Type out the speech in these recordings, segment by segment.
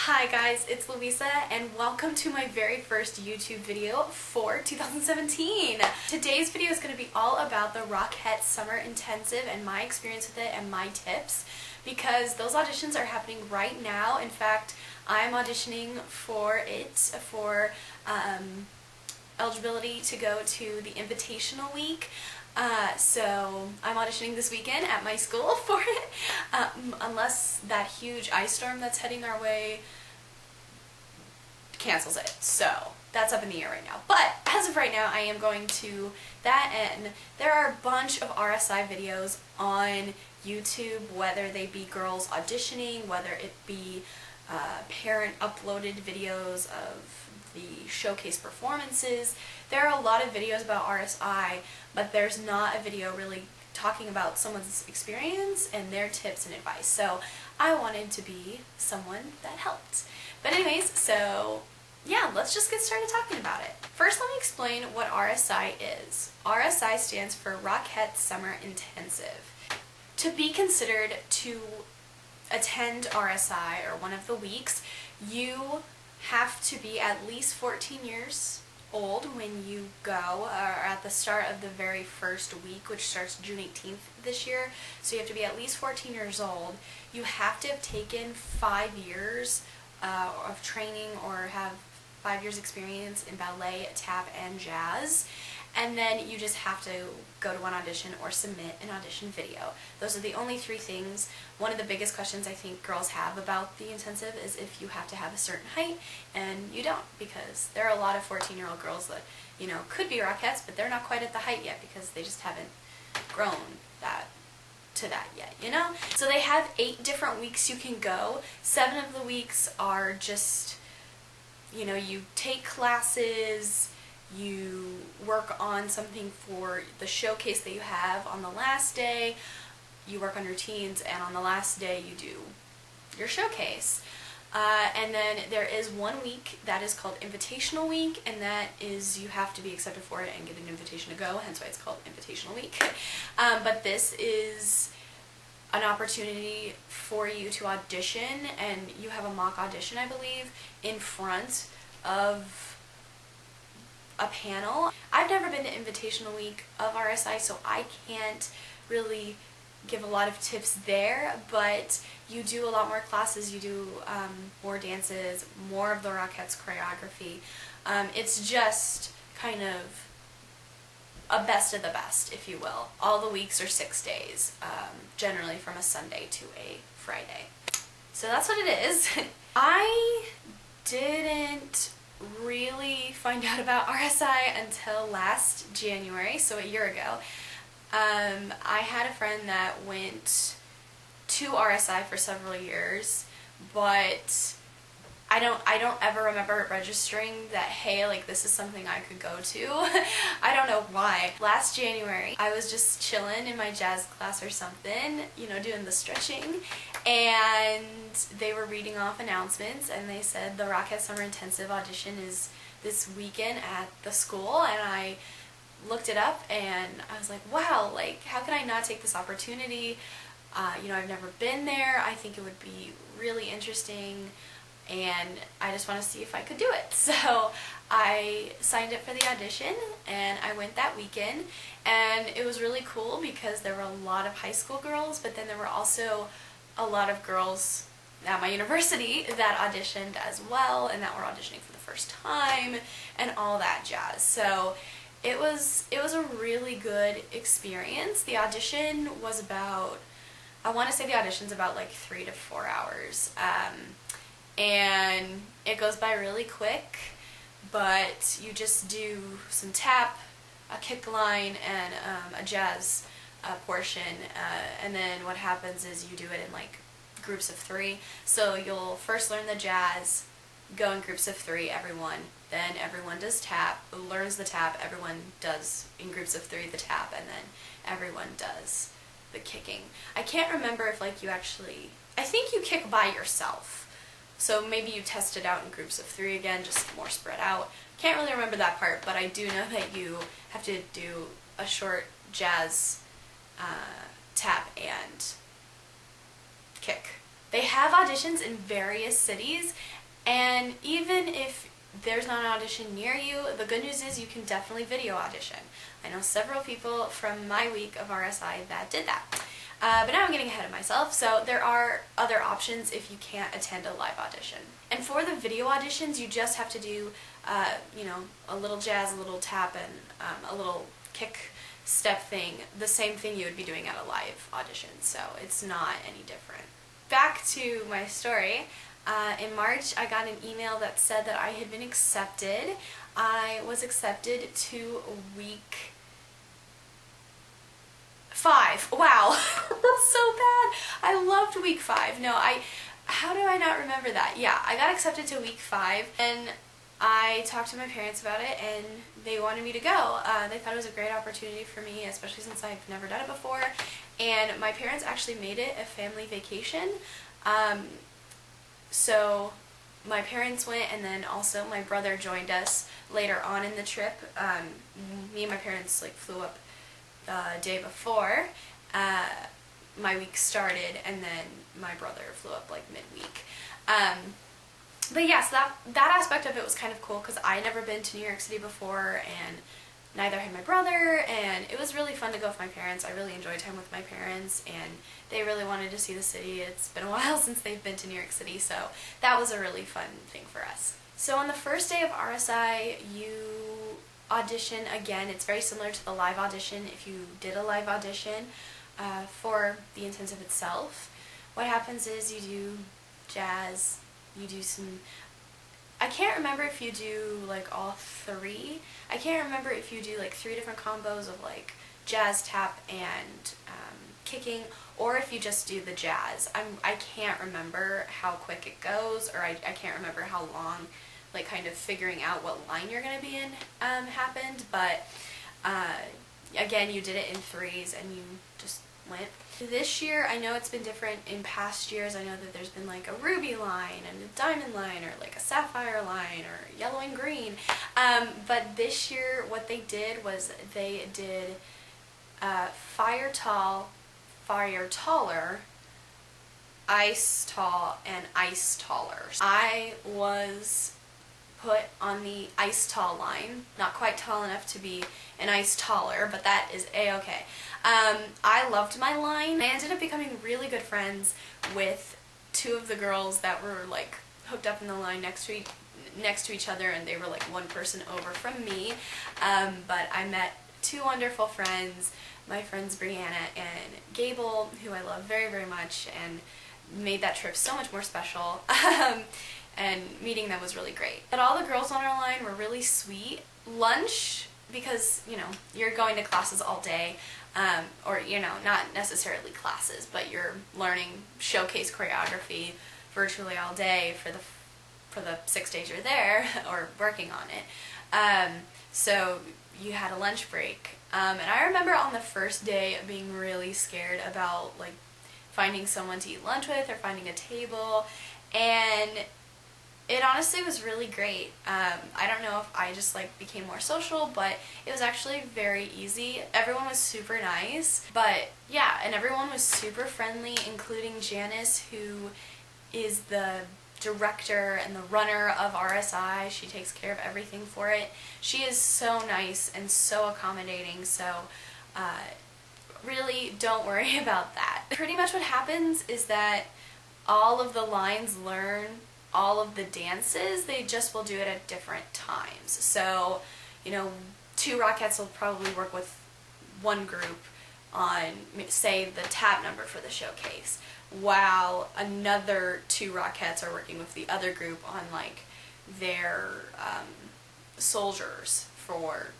Hi guys, it's Louisa and welcome to my very first YouTube video for 2017. Today's video is going to be all about the Rockette Summer Intensive and my experience with it and my tips, because those auditions are happening right now. In fact, I'm auditioning for it for eligibility to go to the Invitational week. So I'm auditioning this weekend at my school for it, unless that huge ice storm that's heading our way cancels it. So that's up in the air right now. But as of right now, I am going to that, and there are a bunch of RSI videos on YouTube, whether they be girls auditioning, whether it be parent uploaded videos of the showcase performances. There are a lot of videos about RSI, but there's not a video really talking about someone's experience and their tips and advice. So I wanted to be someone that helped. But anyways, so yeah, let's just get started talking about it. First, let me explain what RSI is. RSI stands for Rockette Summer Intensive. To be considered to attend RSI, or one of the weeks, you have to be at least 14 years old when you go, or at the start of the very first week, which starts June 18th this year. So you have to be at least 14 years old. You have to have taken 5 years of training or have 5 years experience in ballet, tap, and jazz. And then you just have to go to one audition or submit an audition video. Those are the only three things. One of the biggest questions I think girls have about the intensive is if you have to have a certain height, and you don't, because there are a lot of 14-year-old girls that, you know, could be Rockettes, but they're not quite at the height yet because they just haven't grown to that yet, you know? So they have 8 different weeks you can go. 7 of the weeks are just, you know, you take classes, you work on something for the showcase that you have on the last day, you work on routines, and on the last day you do your showcase. And then there is 1 week that is called Invitational Week, and that is you have to be accepted for it and get an invitation to go, hence why it's called Invitational Week. But this is an opportunity for you to audition, and you have a mock audition, I believe, in front of a panel. I've never been to Invitational Week of RSI, so I can't really give a lot of tips there, but you do a lot more classes, you do more dances, more of the Rockette's choreography. It's just kind of a best of the best, if you will. All the weeks are 6 days, generally from a Sunday to a Friday. So that's what it is. I didn't really find out about RSI until last January, so a year ago. I had a friend that went to RSI for several years, but I don't ever remember registering that, hey, like, this is something I could go to. I don't know why. Last January, I was just chilling in my jazz class or something, you know, doing the stretching, and they were reading off announcements, and they said the Rockette Summer Intensive audition is this weekend at the school, and I looked it up, and I was like, wow, like, how can I not take this opportunity? You know, I've never been there. I think it would be really interesting, and I just want to see if I could do it. So I signed up for the audition, and I went that weekend, and it was really cool because there were a lot of high school girls, but then there were also a lot of girls at my university that auditioned as well, and that were auditioning for the first time, and all that jazz. So it was a really good experience. The audition was about, I want to say the audition's about like 3 to 4 hours. And it goes by really quick, but you just do some tap, a kick line, and a jazz portion, and then what happens is you do it in like groups of 3. So you'll first learn the jazz, go in groups of 3, everyone, then everyone does tap, learns the tap, everyone does in groups of 3 the tap, and then everyone does the kicking. I can't remember if like you actually, I think you kick by yourself. So maybe you test it out in groups of 3 again, just more spread out. Can't really remember that part, but I do know that you have to do a short jazz tap and kick. They have auditions in various cities, and even if there's not an audition near you, the good news is you can definitely video audition. I know several people from my week of RSI that did that. But now I'm getting ahead of myself, so there are other options if you can't attend a live audition. And for the video auditions, you just have to do, you know, a little jazz, a little tap, and a little kick step thing, the same thing you would be doing at a live audition, so it's not any different. Back to my story. In March, I got an email that said that I had been accepted. I was accepted to week 5. Wow, that's so bad. I loved week 5. No, how do I not remember that? Yeah, I got accepted to week 5, and I talked to my parents about it, and they wanted me to go. They thought it was a great opportunity for me, especially since I've never done it before, and my parents actually made it a family vacation. So my parents went, and then also my brother joined us later on in the trip. Me and my parents flew up the day before my week started, and then my brother flew up midweek. But yeah, so that aspect of it was kind of cool because I had never been to New York City before, and neither had my brother, and it was really fun to go with my parents. I really enjoyed time with my parents, and they really wanted to see the city. It's been a while since they've been to New York City, so that was a really fun thing for us. So on the first day of RSI, you audition again. It's very similar to the live audition if you did a live audition for the intensive itself. What happens is you do jazz, you do some, I can't remember if you do all 3. I can't remember if you do 3 different combos of jazz, tap, and kicking, or if you just do the jazz. I can't remember how quick it goes, or I can't remember how long kind of figuring out what line you're going to be in happened, but again, you did it in 3s and you just went. This year, I know it's been different in past years. I know that there's been a ruby line and a diamond line, or a sapphire line, or yellow and green. But this year, what they did was they did fire tall, fire taller, ice tall, and ice taller. I was put on the ice tall line, not quite tall enough to be an ice taller, but that is a-okay. I loved my line. I ended up becoming really good friends with 2 of the girls that were hooked up in the line next to each other, and they were one person over from me. But I met 2 wonderful friends, my friends Brianna and Gable, who I love very, very much, and made that trip so much more special. And meeting them was really great. But all the girls on our line were really sweet. Lunch, because, you're going to classes all day, or, not necessarily classes, but you're learning showcase choreography virtually all day for the 6 days you're there, or working on it. So you had a lunch break. And I remember on the first day being really scared about, finding someone to eat lunch with or finding a table, and it honestly was really great. I don't know if I just became more social, but it was actually very easy. Everyone was super nice, but yeah, and everyone was super friendly, including Janice, who is the director and the runner of RSI. She takes care of everything for it. She is so nice and so accommodating, so really don't worry about that. Pretty much what happens is that all of the lines learn all of the dances, they just will do it at different times. So, 2 Rockettes will probably work with one group on, say, the tap number for the showcase, while another 2 Rockettes are working with the other group on, their soldiers for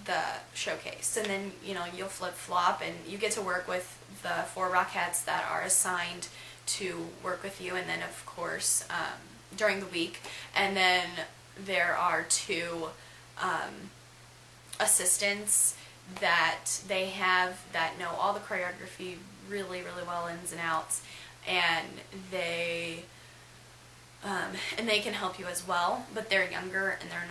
the showcase. And then, you'll flip-flop, and you get to work with the 4 Rockettes that are assigned to work with you, and then of course during the week, and then there are 2 assistants that they have that know all the choreography really, really well, ins and outs, and they can help you as well, but they're younger and they're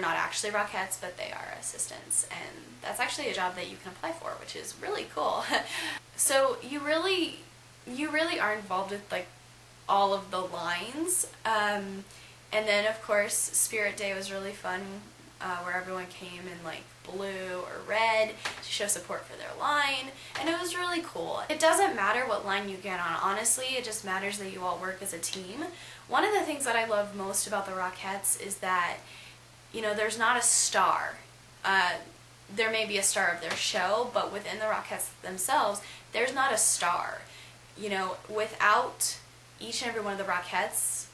not actually Rockettes, but they are assistants, and that's actually a job that you can apply for, which is really cool. So you really you really are involved with like all of the lines. And then of course Spirit Day was really fun, where everyone came in like blue or red to show support for their line, and it was really cool. It doesn't matter what line you get on, honestly, it just matters that you all work as a team. One of the things that I love most about the Rockettes is that, you know, there's not a star. There may be a star of their show, but within the Rockettes themselves, there's not a star. You know, without each and every one of the Rockettes,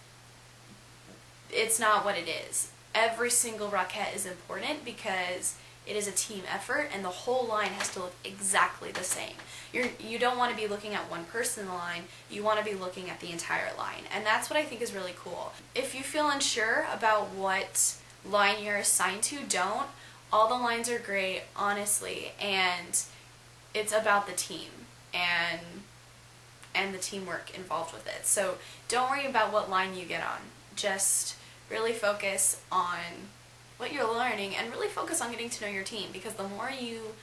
it's not what it is. Every single Rockette is important because it is a team effort, and the whole line has to look exactly the same. You don't want to be looking at one person in the line, you want to be looking at the entire line, and that's what I think is really cool. If you feel unsure about what line you're assigned to, don't. All the lines are great, honestly, and it's about the team and the teamwork involved with it. So don't worry about what line you get on. Just really focus on what you're learning and really focus on getting to know your team, because the more you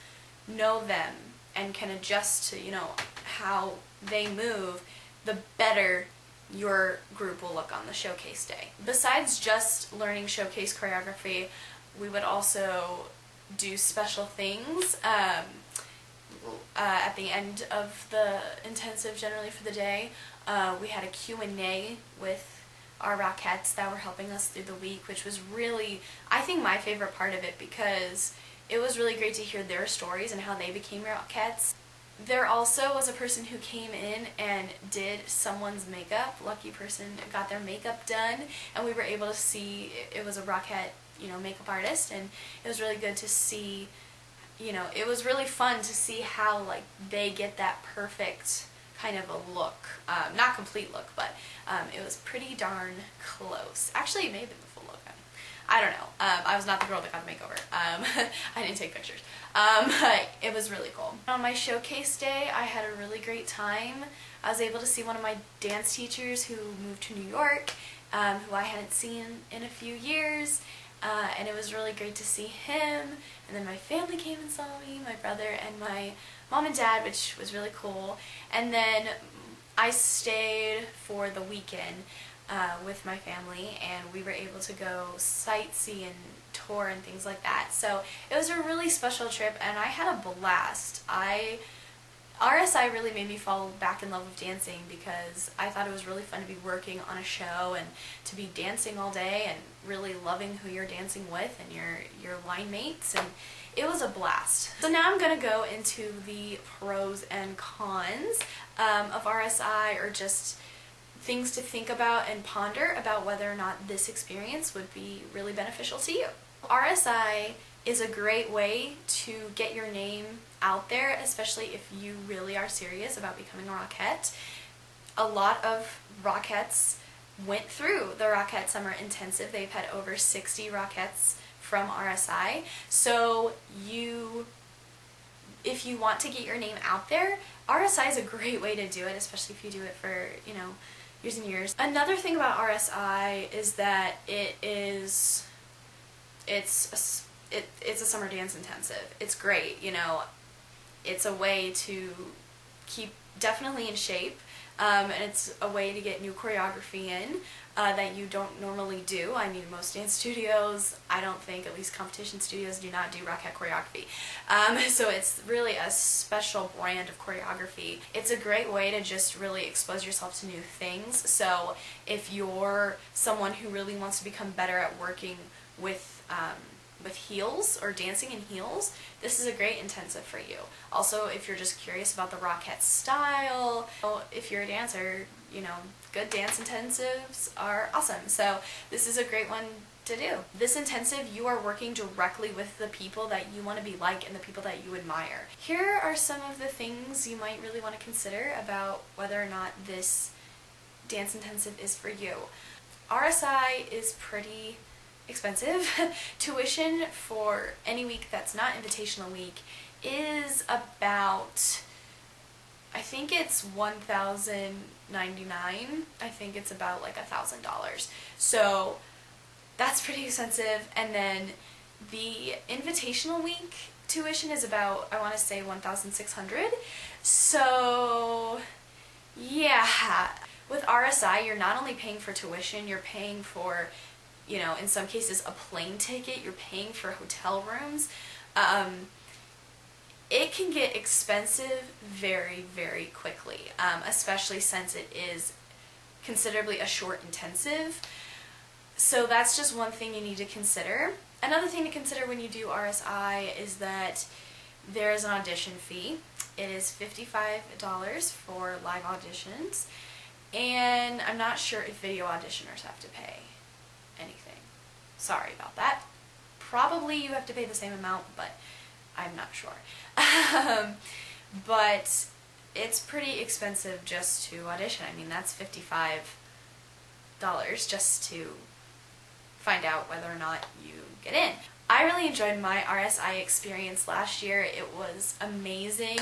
know them and can adjust to, you know, how they move, the better your group will look on the showcase day. Besides just learning showcase choreography, we would also do special things at the end of the intensive, generally for the day. We had a Q&A with our Rockettes that were helping us through the week, which was really, I think, my favorite part of it, because it was really great to hear their stories and how they became Rockettes. There also was a person who came in and did someone's makeup. Lucky person got their makeup done, and we were able to see, it was a Rockette, you know, makeup artist, and it was really good to see, you know, it was really fun to see how like they get that perfect kind of a look. Not complete look, but it was pretty darn close. Actually, it may have been the full look. I don't know. I was not the girl that got the makeover. I didn't take pictures. But it was really cool. On my showcase day, I had a really great time. I was able to see one of my dance teachers who moved to New York, who I hadn't seen in a few years, and it was really great to see him. And then my family came and saw me, my brother and my mom and dad, which was really cool. And then I stayed for the weekend with my family, and we were able to go sightsee and tour and things like that. So it was a really special trip, and I had a blast. RSI really made me fall back in love with dancing, because I thought it was really fun to be working on a show and to be dancing all day and really loving who you're dancing with and your line mates, and it was a blast. So now I'm going to go into the pros and cons of RSI, or just things to think about and ponder about whether or not this experience would be really beneficial to you. RSI is a great way to get your name out there, especially if you really are serious about becoming a Rockette. A lot of Rockettes went through the Rockette Summer Intensive. They've had over 60 Rockettes from RSI. So if you want to get your name out there, RSI is a great way to do it, especially if you do it for, you know, years and years. Another thing about RSI is that it's a summer dance intensive. It's great, you know. It's a way to keep definitely in shape, and it's a way to get new choreography in that you don't normally do. I mean, most dance studios, I don't think, at least competition studios, do not do Rockette choreography. So it's really a special brand of choreography. It's a great way to just really expose yourself to new things. So if you're someone who really wants to become better at working with heels or dancing in heels, this is a great intensive for you. Also, if you're just curious about the Rockette style, if you're a dancer, you know, good dance intensives are awesome. So this is a great one to do. This intensive, you are working directly with the people that you want to be like and the people that you admire. Here are some of the things you might really want to consider about whether or not this dance intensive is for you. RSI is pretty expensive. Tuition for any week that's not Invitational week is about, I think it's $1,099. I think it's about like $1,000. So that's pretty expensive. And then the Invitational week tuition is about, I want to say, $1,600. So Yeah. With RSI, you're not only paying for tuition, you're paying for, you know, in some cases a plane ticket, you're paying for hotel rooms. It can get expensive very, very quickly, especially since it is considerably a short intensive. So that's just one thing you need to consider. Another thing to consider when you do RSI is that there is an audition fee. It is $55 for live auditions, and I'm not sure if video auditioners have to pay anything. Sorry about that. Probably you have to pay the same amount, but I'm not sure. But it's pretty expensive just to audition. I mean, that's $55 just to find out whether or not you get in. I really enjoyed my RSI experience last year. It was amazing.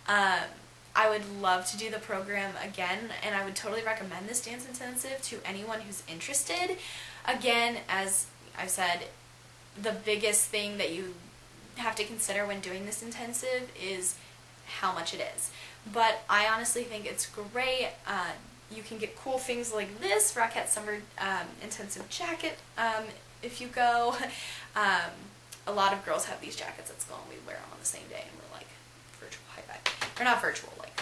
I would love to do the program again, and I would totally recommend this dance intensive to anyone who's interested. Again, as I've said, the biggest thing that you have to consider when doing this intensive is how much it is. But I honestly think it's great. You can get cool things like this Rockette Summer Intensive jacket if you go. A lot of girls have these jackets at school, and we wear them on the same day, and we're like virtual high five. Or not virtual, like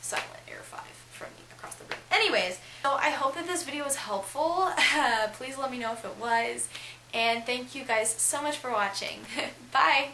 silent air five from me across the room. Anyways, so I hope that this video was helpful. Please let me know if it was. And thank you guys so much for watching. Bye!